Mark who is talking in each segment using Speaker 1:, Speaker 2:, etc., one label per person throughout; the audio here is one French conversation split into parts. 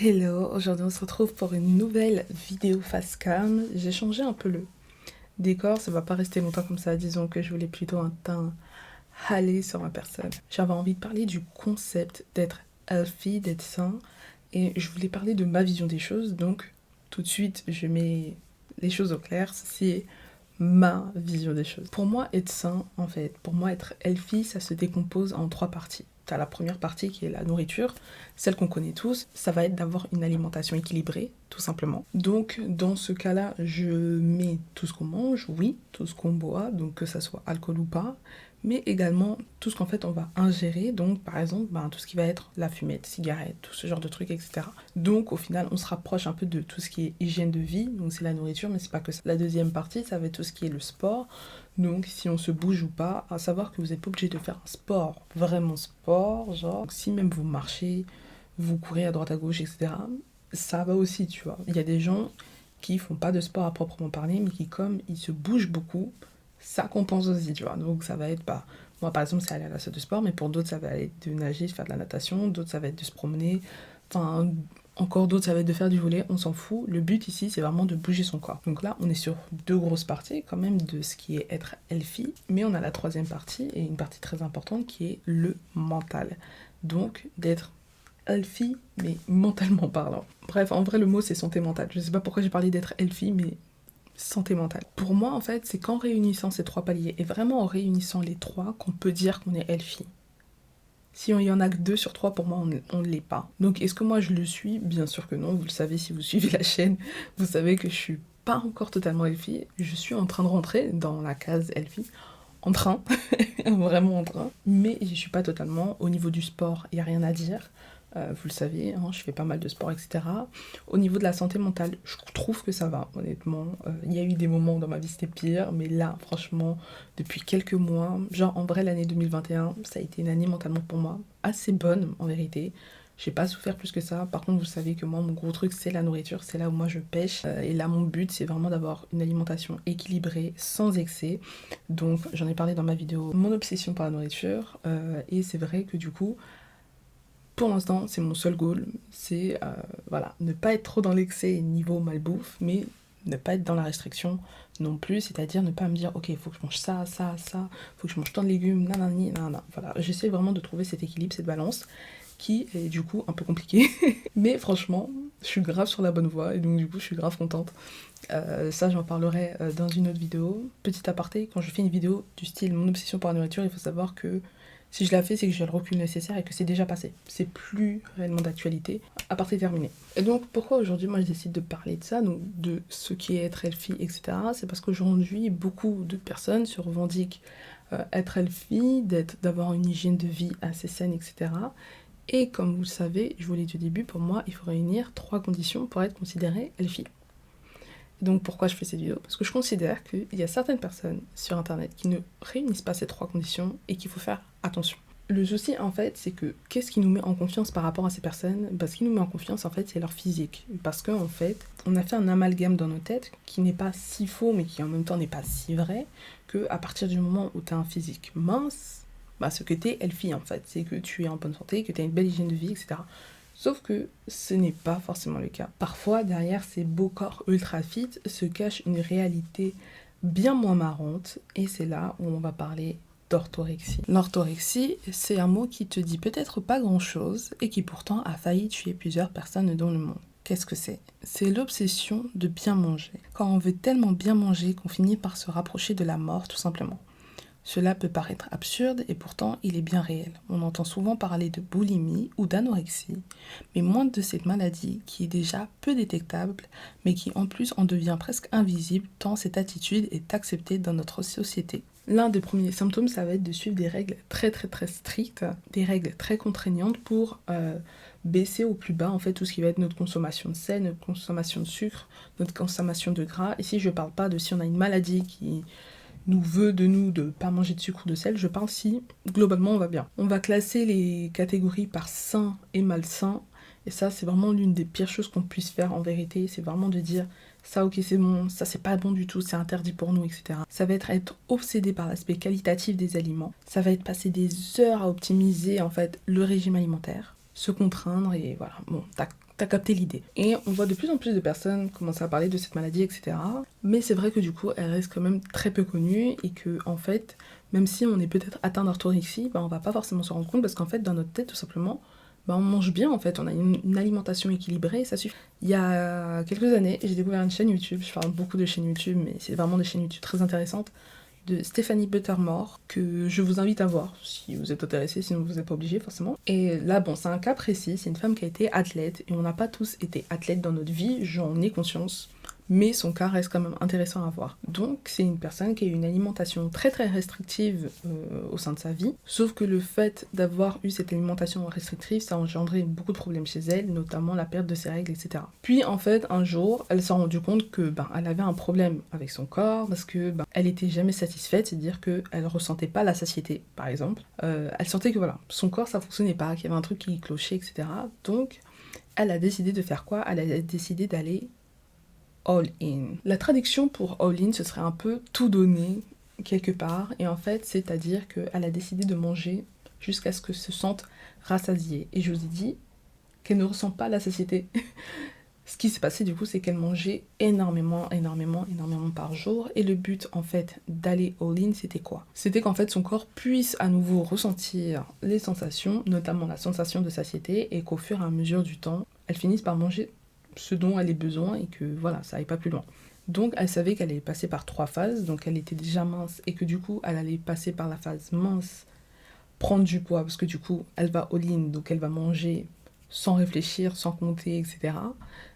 Speaker 1: Hello, aujourd'hui on se retrouve pour une nouvelle vidéo face cam. J'ai changé un peu le décor, ça va pas rester longtemps comme ça, disons que je voulais plutôt un teint hâlé sur ma personne. J'avais envie de parler du concept d'être healthy, d'être sain, et je voulais parler de ma vision des choses, donc tout de suite je mets les choses au clair, c'est ma vision des choses. Pour moi, être sain, en fait, pour moi, être healthy, ça se décompose en trois parties. T'as la première partie qui est la nourriture, celle qu'on connaît tous, ça va être d'avoir une alimentation équilibrée, tout simplement. Donc, dans ce cas-là, je mets tout ce qu'on mange, oui, tout ce qu'on boit, donc que ça soit alcool ou pas, mais également tout ce qu'en fait on va ingérer, donc par exemple tout ce qui va être la fumette, cigarette, tout ce genre de trucs, etc. Donc au final on se rapproche un peu de tout ce qui est hygiène de vie, donc c'est la nourriture, mais c'est pas que ça. La deuxième partie, ça va être tout ce qui est le sport, donc si on se bouge ou pas, à savoir que vous n'êtes pas obligé de faire un sport, vraiment sport, genre si même vous marchez, vous courez à droite à gauche, etc. Ça va aussi, tu vois. Il y a des gens qui font pas de sport à proprement parler, mais qui comme ils se bougent beaucoup, ça compense aussi, tu vois. Donc ça va être pas... Moi par exemple c'est aller à la salle de sport, mais pour d'autres ça va être de nager, de faire de la natation, d'autres ça va être de se promener, enfin encore d'autres ça va être de faire du volley, on s'en fout. Le but ici c'est vraiment de bouger son corps. Donc là on est sur deux grosses parties quand même de ce qui est être healthy, mais on a la troisième partie, et une partie très importante qui est le mental. Donc d'être healthy, mais mentalement parlant. Bref, en vrai le mot c'est santé mentale. Je sais pas pourquoi j'ai parlé d'être healthy, mais santé mentale. Pour moi, en fait, c'est qu'en réunissant ces trois paliers, et vraiment en réunissant les trois, qu'on peut dire qu'on est healthy. Si il y en a que 2 sur 3, pour moi, on ne l'est pas. Donc, est-ce que moi, je le suis? Bien sûr que non. Vous le savez, si vous suivez la chaîne, vous savez que je suis pas encore totalement healthy. Je suis en train de rentrer dans la case healthy. En train, vraiment en train. Mais je suis pas totalement. Au niveau du sport, il n'y a rien à dire. Vous le savez, hein, je fais pas mal de sport, etc. Au niveau de la santé mentale, je trouve que ça va, honnêtement. Il y a eu des moments dans ma vie c'était pire, mais là, franchement, depuis quelques mois, genre en vrai l'année 2021, ça a été une année mentalement pour moi assez bonne en vérité. J'ai pas souffert plus que ça. Par contre, vous savez que moi, mon gros truc, c'est la nourriture. C'est là où moi je pêche. Et là, mon but, c'est vraiment d'avoir une alimentation équilibrée, sans excès. Donc, j'en ai parlé dans ma vidéo, mon obsession par la nourriture. Et c'est vrai que du coup, pour l'instant, c'est mon seul goal, c'est voilà, ne pas être trop dans l'excès niveau malbouffe, mais ne pas être dans la restriction non plus, c'est-à-dire ne pas me dire ok, il faut que je mange ça, ça, ça, il faut que je mange tant de légumes, nanani, nanana. Voilà, j'essaie vraiment de trouver cet équilibre, cette balance, qui est du coup un peu compliquée, mais franchement, je suis grave sur la bonne voie, et donc du coup, je suis grave contente. Ça, j'en parlerai dans une autre vidéo. Petit aparté, quand je fais une vidéo du style mon obsession par la nourriture, il faut savoir que si je la fais, c'est que j'ai le recul nécessaire et que c'est déjà passé. C'est plus réellement d'actualité. Aparté terminé. Et donc, pourquoi aujourd'hui, moi, je décide de parler de ça, donc de ce qui est être healthy, etc. C'est parce qu'aujourd'hui, beaucoup de personnes se revendiquent être healthy, d'avoir une hygiène de vie assez saine, etc. Et comme vous le savez, je vous l'ai dit au début, pour moi, il faut réunir 3 conditions pour être considéré healthy. Donc pourquoi je fais cette vidéo? Parce que je considère qu'il y a certaines personnes sur internet qui ne réunissent pas ces 3 conditions et qu'il faut faire attention. Le souci en fait, c'est que qu'est-ce qui nous met en confiance par rapport à ces personnes? Ce qui nous met en confiance en fait, c'est leur physique. Parce qu'en fait, on a fait un amalgame dans nos têtes qui n'est pas si faux mais qui en même temps n'est pas si vrai, que à partir du moment où tu as un physique mince, ce que t'es healthy en fait, c'est que tu es en bonne santé, que tu as une belle hygiène de vie, etc. Sauf que ce n'est pas forcément le cas. Parfois, derrière ces beaux corps ultra fit se cache une réalité bien moins marrante, et c'est là où on va parler d'orthorexie. L'orthorexie, c'est un mot qui te dit peut-être pas grand-chose, et qui pourtant a failli tuer plusieurs personnes dans le monde. Qu'est-ce que c'est? C'est l'obsession de bien manger. Quand on veut tellement bien manger qu'on finit par se rapprocher de la mort, tout simplement. Cela peut paraître absurde et pourtant il est bien réel. On entend souvent parler de boulimie ou d'anorexie, mais moins de cette maladie qui est déjà peu détectable, mais qui en plus en devient presque invisible tant cette attitude est acceptée dans notre société. L'un des premiers symptômes, ça va être de suivre des règles très strictes, des règles très contraignantes pour baisser au plus bas en fait tout ce qui va être notre consommation de sel, notre consommation de sucre, notre consommation de gras. Ici je parle pas de si on a une maladie qui nous veut de nous de pas manger de sucre ou de sel, je parle si globalement on va bien. On va classer les catégories par sain et malsain, et ça c'est vraiment l'une des pires choses qu'on puisse faire en vérité, c'est vraiment de dire ça ok c'est bon, ça c'est pas bon du tout, c'est interdit pour nous, etc. Ça va être obsédé par l'aspect qualitatif des aliments, ça va être passer des heures à optimiser en fait le régime alimentaire, se contraindre et voilà, bon, t'as t'as capté l'idée. Et on voit de plus en plus de personnes commencer à parler de cette maladie, etc. Mais c'est vrai que du coup, elle reste quand même très peu connue et que, en fait, même si on est peut-être atteint d'orthorexie, on va pas forcément se rendre compte parce qu'en fait, dans notre tête, tout simplement, on mange bien en fait, on a une alimentation équilibrée, ça suffit. Il y a quelques années, j'ai découvert une chaîne YouTube, je parle beaucoup de chaînes YouTube, mais c'est vraiment des chaînes YouTube très intéressantes, de Stephanie Buttermore, que je vous invite à voir si vous êtes intéressé, sinon vous n'êtes pas obligé forcément. Et là, bon, c'est un cas précis, c'est une femme qui a été athlète, et on n'a pas tous été athlètes dans notre vie, j'en ai conscience, mais son cas reste quand même intéressant à voir. Donc c'est une personne qui a eu une alimentation très très restrictive au sein de sa vie, sauf que le fait d'avoir eu cette alimentation restrictive, ça a engendré beaucoup de problèmes chez elle, notamment la perte de ses règles, etc. Puis en fait, un jour, elle s'est rendue compte que elle avait un problème avec son corps, parce que elle était jamais satisfaite, c'est-à-dire qu'elle ressentait pas la satiété, par exemple. Elle sentait que voilà, son corps ça fonctionnait pas, qu'il y avait un truc qui clochait, etc. Donc elle a décidé de faire quoi? Elle a décidé d'aller all-in. La traduction pour all-in, ce serait un peu tout donner quelque part, et en fait, c'est-à-dire qu'elle a décidé de manger jusqu'à ce que se sente rassasiée. Et je vous ai dit qu'elle ne ressent pas la satiété. Ce qui s'est passé du coup, c'est qu'elle mangeait énormément par jour, et le but en fait d'aller all-in, c'était quoi? C'était qu'en fait son corps puisse à nouveau ressentir les sensations, notamment la sensation de satiété, et qu'au fur et à mesure du temps, elle finisse par manger ce dont elle ait besoin et que voilà, ça aille pas plus loin. Donc elle savait qu'elle allait passer par 3 phases, donc elle était déjà mince et que du coup elle allait passer par la phase mince, prendre du poids parce que du coup elle va all-in, donc elle va manger sans réfléchir, sans compter, etc.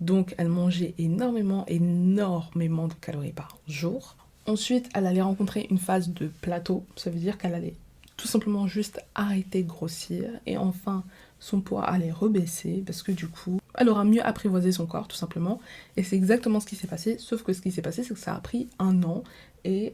Speaker 1: Donc elle mangeait énormément de calories par jour. Ensuite elle allait rencontrer une phase de plateau, ça veut dire qu'elle allait tout simplement juste arrêter de grossir, et enfin son poids allait rebaisser parce que du coup elle aura mieux apprivoisé son corps tout simplement, et c'est exactement ce qui s'est passé, sauf que ce qui s'est passé c'est que ça a pris 1 an, et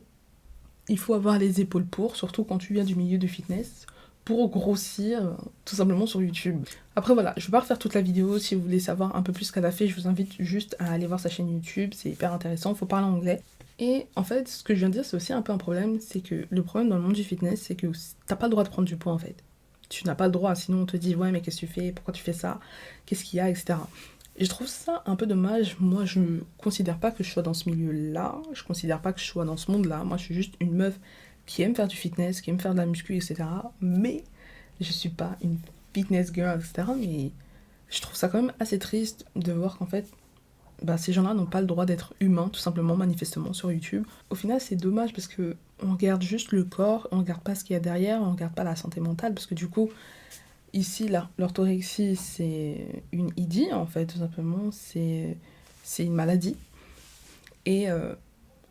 Speaker 1: il faut avoir les épaules pour, surtout quand tu viens du milieu du fitness, pour grossir tout simplement sur YouTube. Après voilà, je vais pas refaire toute la vidéo, si vous voulez savoir un peu plus ce qu'elle a fait, je vous invite juste à aller voir sa chaîne YouTube, c'est hyper intéressant, faut parler anglais. Et en fait, ce que je viens de dire, c'est aussi un peu un problème, c'est que le problème dans le monde du fitness, c'est que t'as pas le droit de prendre du poids en fait. Tu n'as pas le droit, sinon on te dit ouais mais qu'est-ce que tu fais, pourquoi tu fais ça, qu'est-ce qu'il y a, etc. Et je trouve ça un peu dommage. Moi je ne considère pas que je sois dans ce milieu-là, je considère pas que je sois dans ce monde-là, moi je suis juste une meuf qui aime faire du fitness, qui aime faire de la muscu, etc. Mais je suis pas une fitness girl, etc. Mais je trouve ça quand même assez triste de voir qu'en fait ces gens-là n'ont pas le droit d'être humains, tout simplement, manifestement, sur YouTube. Au final, c'est dommage parce que on regarde juste le corps, on regarde pas ce qu'il y a derrière, on regarde pas la santé mentale, parce que du coup, ici, l'orthorexie, c'est une IDI, en fait, tout simplement, c'est une maladie. Et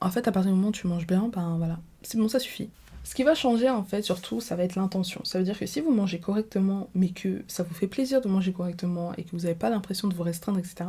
Speaker 1: en fait, à partir du moment où tu manges bien, voilà, c'est bon, ça suffit. Ce qui va changer, en fait, surtout, ça va être l'intention. Ça veut dire que si vous mangez correctement, mais que ça vous fait plaisir de manger correctement, et que vous n'avez pas l'impression de vous restreindre, etc.,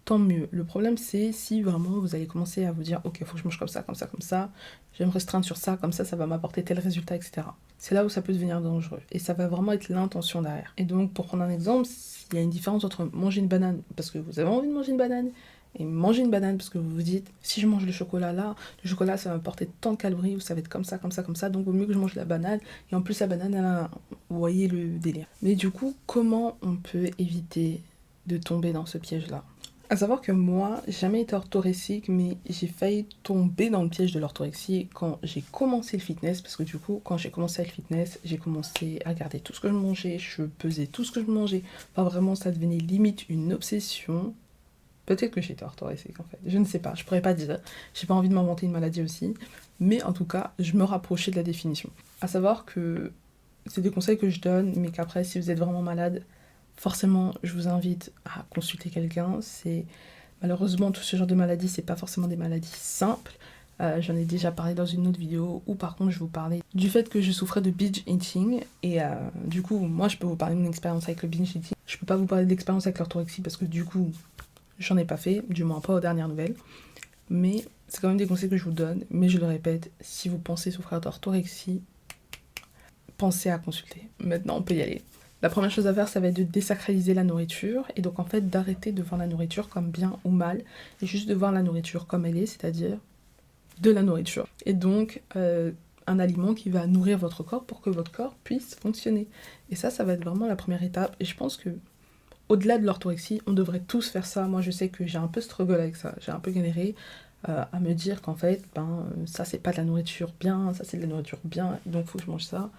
Speaker 1: tant mieux. Le problème, c'est si vraiment vous allez commencer à vous dire « Ok, il faut que je mange comme ça, je vais me restreindre sur ça, comme ça va m'apporter tel résultat, etc. » C'est là où ça peut devenir dangereux. Et ça va vraiment être l'intention derrière. Et donc, pour prendre un exemple, il y a une différence entre manger une banane parce que vous avez envie de manger une banane, et manger une banane parce que vous vous dites « Si je mange le chocolat là, le chocolat ça va m'apporter tant de calories, ou ça va être comme ça, donc vaut mieux que je mange la banane. » Et en plus, la banane, vous voyez le délire. Mais du coup, comment on peut éviter de tomber dans ce piège-là? À savoir que moi, j'ai jamais été orthorexique, mais j'ai failli tomber dans le piège de l'orthorexie quand j'ai commencé le fitness, parce que du coup, quand j'ai commencé le fitness, j'ai commencé à regarder tout ce que je mangeais, je pesais tout ce que je mangeais. Enfin, vraiment, ça devenait limite une obsession. Peut-être que j'étais orthorexique, en fait. Je ne sais pas, je pourrais pas dire. J'ai pas envie de m'inventer une maladie aussi. Mais en tout cas, je me rapprochais de la définition. À savoir que c'est des conseils que je donne, mais qu'après, si vous êtes vraiment malade, forcément, je vous invite à consulter quelqu'un. Malheureusement, tout ce genre de maladies, c'est pas forcément des maladies simples. J'en ai déjà parlé dans une autre vidéo, où par contre, je vous parlais du fait que je souffrais de binge eating. Et du coup, moi, je peux vous parler de mon expérience avec le binge eating. Je peux pas vous parler de l'expérience avec l'orthorexie parce que du coup, j'en ai pas fait, du moins pas aux dernières nouvelles. Mais c'est quand même des conseils que je vous donne. Mais je le répète, si vous pensez souffrir d'orthorexie, pensez à consulter. Maintenant, on peut y aller. La première chose à faire, ça va être de désacraliser la nourriture, et donc en fait d'arrêter de voir la nourriture comme bien ou mal, et juste de voir la nourriture comme elle est, c'est-à-dire de la nourriture. Et donc un aliment qui va nourrir votre corps pour que votre corps puisse fonctionner. Et ça va être vraiment la première étape, et je pense que au-delà de l'orthorexie, on devrait tous faire ça. Moi, je sais que j'ai un peu struggle avec ça, j'ai un peu galéré à me dire qu'en fait, ça c'est pas de la nourriture bien, ça c'est de la nourriture bien, donc il faut que je mange ça.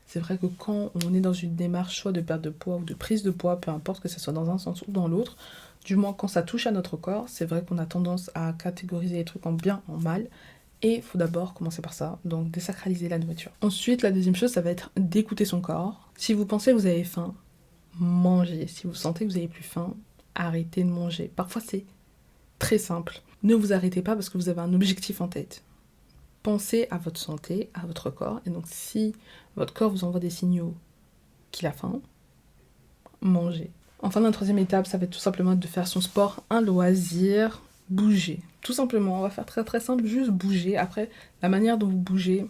Speaker 1: C'est vrai que quand on est dans une démarche soit de perte de poids ou de prise de poids, peu importe que ce soit dans un sens ou dans l'autre, du moins quand ça touche à notre corps, c'est vrai qu'on a tendance à catégoriser les trucs en bien, en mal, et il faut d'abord commencer par ça, donc désacraliser la nourriture. Ensuite, la deuxième chose, ça va être d'écouter son corps. Si vous pensez que vous avez faim, mangez. Si vous sentez que vous n'avez plus faim, arrêtez de manger. Parfois, c'est très simple. Ne vous arrêtez pas parce que vous avez un objectif en tête. Pensez à votre santé, à votre corps, et donc si votre corps vous envoie des signaux qu'il a faim, mangez. Enfin, la troisième étape, ça va être tout simplement de faire son sport un loisir, bouger. Tout simplement, on va faire très très simple, juste bouger. Après, la manière dont vous bougez,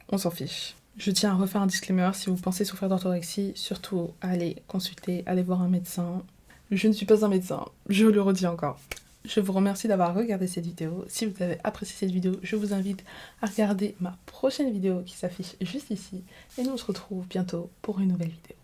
Speaker 1: on s'en fiche. Je tiens à refaire un disclaimer, si vous pensez souffrir d'orthorexie, surtout allez consulter, allez voir un médecin. Je ne suis pas un médecin, je le redis encore. Je vous remercie d'avoir regardé cette vidéo. Si vous avez apprécié cette vidéo, je vous invite à regarder ma prochaine vidéo qui s'affiche juste ici. Et nous on se retrouve bientôt pour une nouvelle vidéo.